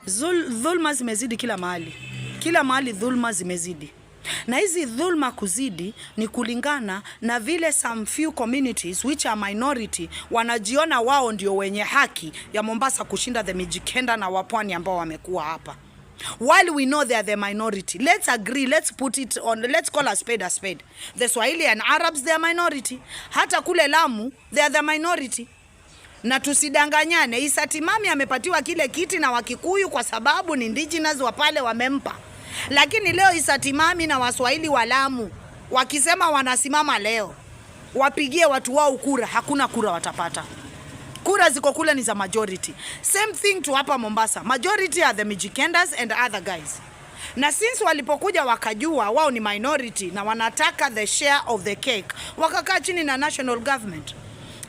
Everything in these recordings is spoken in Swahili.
Dhulma zimezidi kila mahali. Kila mahali dhulma zimezidi. Na hizi dhulma kuzidi ni kulingana na vile some few communities which are minority wanajiona wao ndio wenye haki ya Mombasa kushinda the Mijikenda na Wapwani ambao wamekuwa hapa. While we know they are the minority, let's agree, let's put it on, let's call a spade a spade. The Swahili and Arabs, they are minority. Hata kule Lamu, they are the minority. Na tusidanganyane, Issa Timami amepatiwa kile kiti na Wakikuyu kwa sababu ni indigenous wa pale wamempa. Lakini leo Issa Timami na Waswahili wa Lamu wakisema wanasimama leo wapigie watu wao kura, hakuna kura watapata. Kura ziko kule ni za majority. Same thing to hapa Mombasa. Majority are the Mijikendas and other guys. Na since walipokuja wakajua wao ni minority na wanataka the share of the cake, wakakaa chini na national government.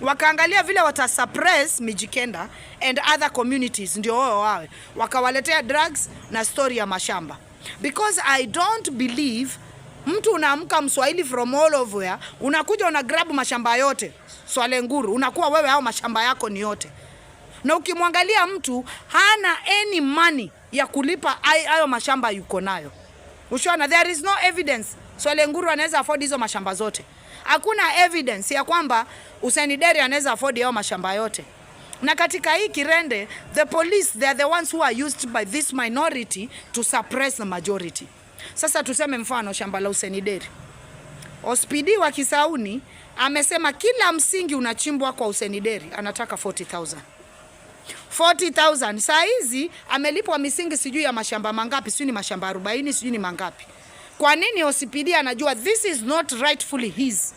Wakaangalia vile watasuppress Mijikenda and other communities ndio wao wawe. Wakawaletea drugs na story ya mashamba. Because I don't believe mtu unaamka Mswahili from all over, unakuja una grab mashamba yote. Swale Nguru, unakuwa wewe au mashamba yako ni yote. Na ukimwangalia mtu hana any money ya kulipa hayo mashamba yuko nayo. Ushaona, there is no evidence Swale Nguru anaweza afford hizo mashamba zote. Hakuna evidence ya kwamba Hussein Deri anaweza afford hayo mashamba yote. Na katika hii kirende, the police, they are the ones who are used by this minority to suppress the majority. Sasa tuseme mfano shamba la Hussein Deri. Ospidi wa Kisauni amesema kila msingi unachimbwa kwa Hussein Deri anataka 40,000. 40,000. Saa hizi amelipwa misingi sijui ya mashamba mangapi, sijui ni mashamba 40, sijui ni mangapi. Kwa nini Ospidi anajua this is not rightfully his?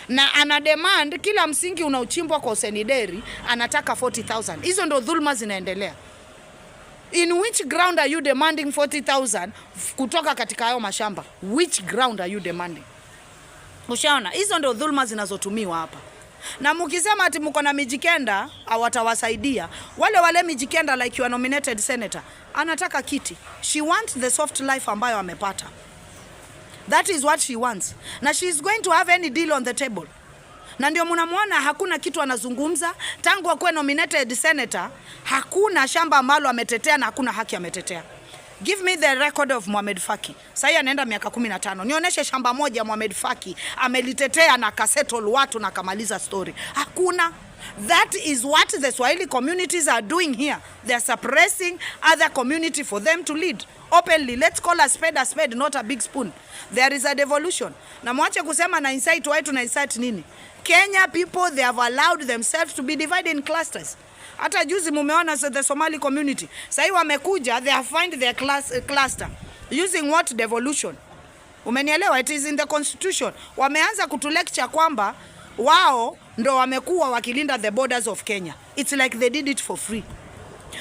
Na ana demand kila msingi unaochimbwa kwa Hussein Deri anataka 40,000. Hizo ndo dhulma zinaendelea. In which ground are you demanding 40,000 kutoka katika hayo mashamba? Which ground are you demanding? Ushaona, hizo ndo dhulma zinazotumiwa hapa. Na mkisema ati mko na Mijikenda hawatawasaidia, wale Mijikenda like you are nominated senator anataka kiti. She wants the soft life ambayo amepata. That is what she wants. Na she is going to have any deal on the table. Na ndio mnamuona hakuna kitu anazungumza tangu akuwe nominated senator, hakuna shamba ambalo ametetea na hakuna haki ametetea. Give me the record of Mohamed Faki. Sasa anaenda miaka 15. Nionyeshe shamba moja Mohamed Faki amelitetea na kasettle watu na kamaliza story. Hakuna. That is what the Swahili communities are doing here. They are suppressing other community for them to lead openly. Let's call a spade, not a big spoon. There is a devolution. Na mwache kusema na insight why tuna insight nini? Kenya people, they have allowed themselves to be divided in clusters. Hata juzi mumeona the Somali community. Sasa wamekuja, they have find their cluster. Using what devolution? Umenielewa? It is in the constitution. Wameanza kutulecture kwamba wao ndo wamekuwa wakilinda the borders of Kenya. It's like they did it for free.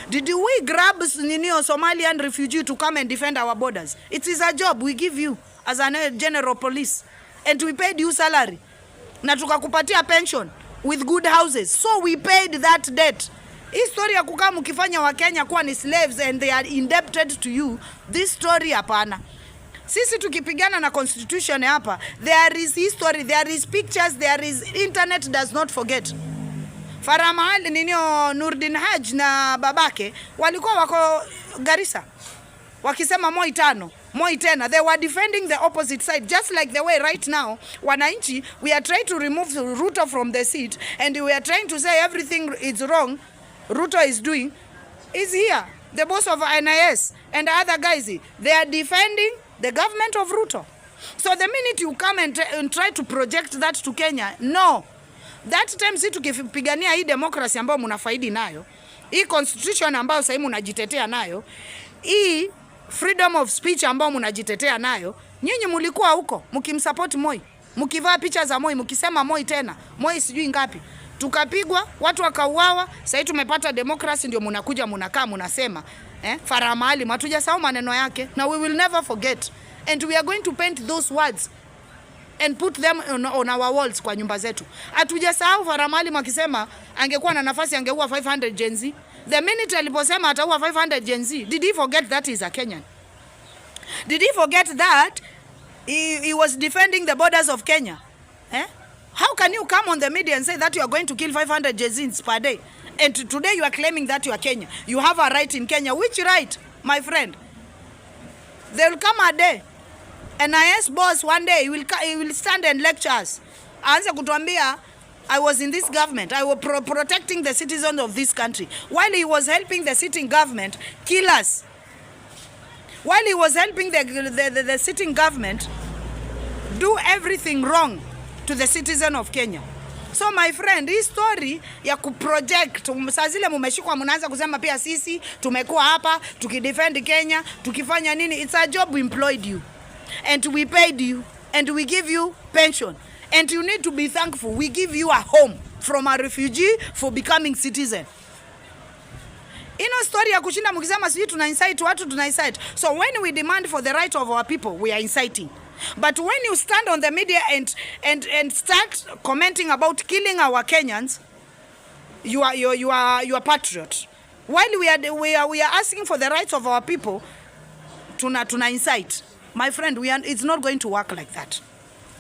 Did we grab Somalian refugee to come and defend our borders? It is a job we give you as a general police. And we paid you salary. Na tukakupatia pension with good houses. So we paid that debt. Hii story ya kukaa mkifanya wa Kenya kuwa ni slaves and they are indebted to you, this story hapana. Sisi tukipigana na constitution hapa, there is history, there is pictures, there is internet does not forget. Farah Mahali Nurdin Haji na babake walikuwa wako Garissa wakisema Moi tano, Moi tena. They were defending the opposite side just like the way right now wananchi we are trying to remove Ruto from the seat and we are trying to say everything is wrong Ruto is doing is here. The boss of NIS and other guys, they are defending the government of Ruto. So the minute you come and try to project that to Kenya, no. That time si tukipigania hii democracy ambayo mnafaidi nayo, hii constitution ambayo sasa mnajitetea nayo, hii freedom of speech ambayo mnajitetea nayo, nyinyi mlikuwa huko mkimsupport Moi, mkivaa picha za Moi, mkisema Moi tena, Moi sijui ngapi. Tukapigwa, watu wakauawa, sasa tumepata democracy ndio mnakuja mnakaa mnasema, Farah Mahali hatujasahau maneno yake na we will never forget. And we are going to paint those words and put them on our walls kwa nyumba zetu. Hatujasahau Farah Mahali akisema angekuwa na nafasi angeua 500 Gen Z. The minute aliposema ataua 500 Gen Z, did he forget that he is a Kenyan? Did he forget that he was defending the borders of Kenya? How can you come on the media and say that you are going to kill 500 Gen Z per day And today you are claiming that you are Kenya. You have a right in Kenya. Which right, my friend? There will come a day, an IS boss one day, he will stand and lecture us. Aanze kutuambia, I was in this government. I was protecting the citizens of this country. While he was helping the sitting government kill us. While he was helping the sitting government do everything wrong to the citizen of Kenya. So my friend, hii story ya kuproject, saa zile mumeshikwa mnaanza kusema pia sisi tumekuwa hapa tukidefend Kenya, tukifanya nini? It's a job we employed you and we paid you and we give you pension and you need to be thankful. We give you a home from a refugee for becoming citizen. Ino story ya kushinda mkisema sisi tuna incite watu, tuna incite. So when we demand for the right of our people, we are inciting. But when you stand on the media and start commenting about killing our Kenyans, you are patriot. While we are asking for the rights of our people, tuna incite. My friend, it's not going to work like that.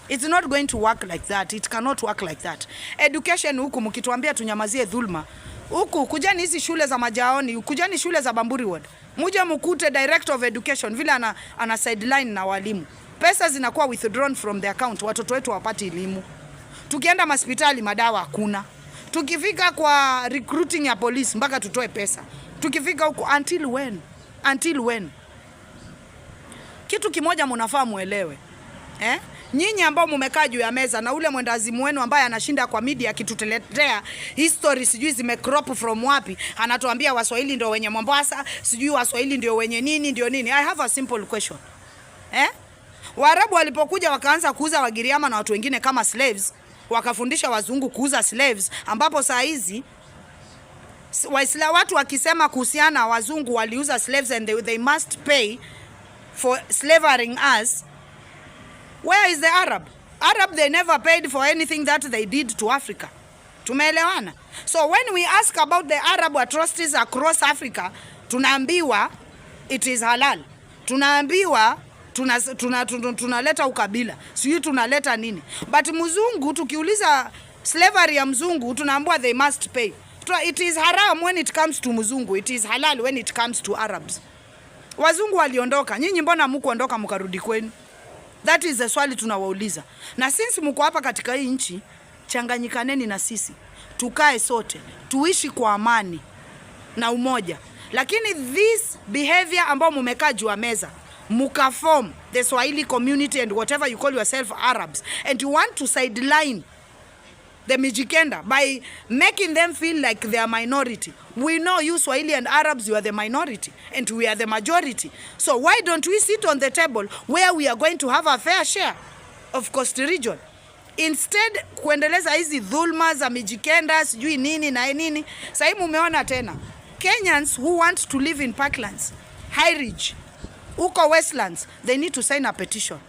It's not going to work like that. It cannot work like that. Education huku mkituambia tunyamazie dhulma. Huku kujani hizi shule za Majaoni, kujani shule za Bamburi Ward. Muje mkute director of education vile ana sideline na walimu. Pesa zinakuwa withdrawn from the account, watoto wetu hawapati elimu. Tukienda hospitali madawa hakuna. Tukifika kwa recruiting ya police mpaka tutoe pesa. Tukifika huko until when? Until when? Kitu kimoja mnafaa muelewe. Nyinyi ambao mumekaa juu ya meza na ule mwendazimu wenu ambaye anashinda kwa media akitutetea history sijui zimecrop from wapi, anatuambia Waswahili ndio wenye Mombasa, sijui Waswahili ndio wenye nini ndio nini. I have a simple question. Waarabu walipokuja wakaanza kuuza Wagiriama na watu wengine kama slaves, wakafundisha wazungu kuuza slaves, ambapo saa hizi watu wakisema kuhusiana wazungu waliuza slaves and they must pay for slavering us. Where is the Arab? Arab, they never paid for anything that they did to Africa. Tumeelewana? So when we ask about the Arab atrocities across Africa, tunaambiwa it is halal. Tunaambiwa tunaleta ukabila. Sijui tunaleta nini. But mzungu tukiuliza slavery ya mzungu tunaambiwa they must pay. It is haram when it comes to mzungu. It is halal when it comes to Arabs. Wazungu waliondoka. Nyinyi mbona mkuondoka mkarudi kwenu? That is the swali tunawauliza. Na since mko hapa katika hii nchi, changanyikaneni na sisi. Tukae sote, tuishi kwa amani na umoja. Lakini this behavior ambao mumekaa juu ya meza, mukaform the Swahili community and whatever you call yourself Arabs, and you want to sideline the Mijikenda by making them feel like they are minority. We know you Swahili and Arabs, you are the minority and we are the majority. So why don't we sit on the table where we are going to have a fair share of Coast region? Instead kuendeleza hizi dhulma za Mijikenda sijui nini na nini. Sasa mumeona tena Kenyans who want to live in Parklands, High Ridge, uko Westlands, they need to sign a petition.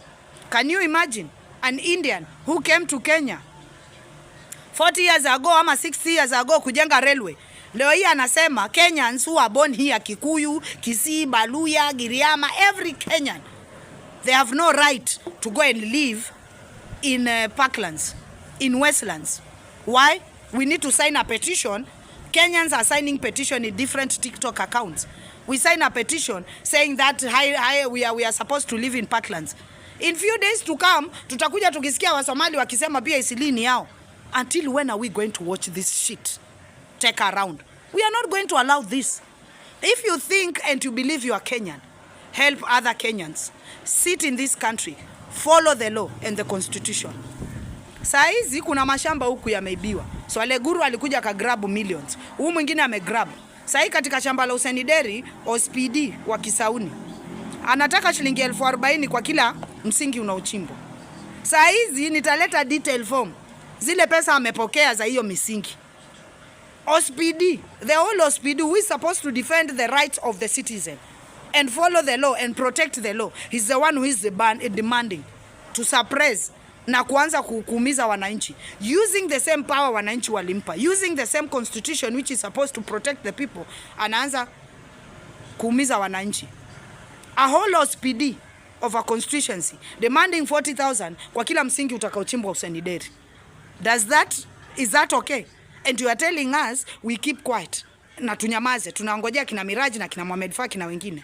Can you imagine an Indian who came to Kenya 40 years ago ama 60 years ago kujenga railway? Leo hii anasema Kenyans who are born here, Kikuyu, Kisii, Baluya, Giriama, every Kenyan, they have no right to go and live in Parklands, in Westlands. Why? We need to sign a petition. Kenyans are signing petition in different TikTok accounts. We sign a petition saying that we are supposed to live in Parklands. In few days to come, tutakuja tukisikia Wasomali wakisema pia Isilini yao. Until when are we going to watch this shit take around? We are not going to allow this. If you think and you believe you are Kenyan, help other Kenyans. Sit in this country. Follow the law and the constitution. Saa hizi kuna mashamba huku yameibiwa. So Aleguru alikuja kagrab millions. Huyu mwingine amegrab. Saa hii katika shamba la Usenideri, OSPD wa Kisauni anataka shilingi 40,000 kwa kila msingi unaochimbwa. Saa hizi nitaleta detail form. Zile pesa amepokea za hiyo misingi. OSPD, the whole OSPD who is supposed to defend the rights of the citizen and follow the law and protect the law, he's the one who is demanding to suppress na kuanza kuumiza wananchi, using the same power wananchi walimpa, using the same constitution which is supposed to protect the people, anaanza kuumiza wananchi. A whole OSPD of a constituency demanding 40,000 kwa kila msingi utakaochimbwa Usenideri. Is that okay? and you are telling us we keep quiet na tunyamaze, tunangojea kina Miraji na kina Mohamed Faki na wengine.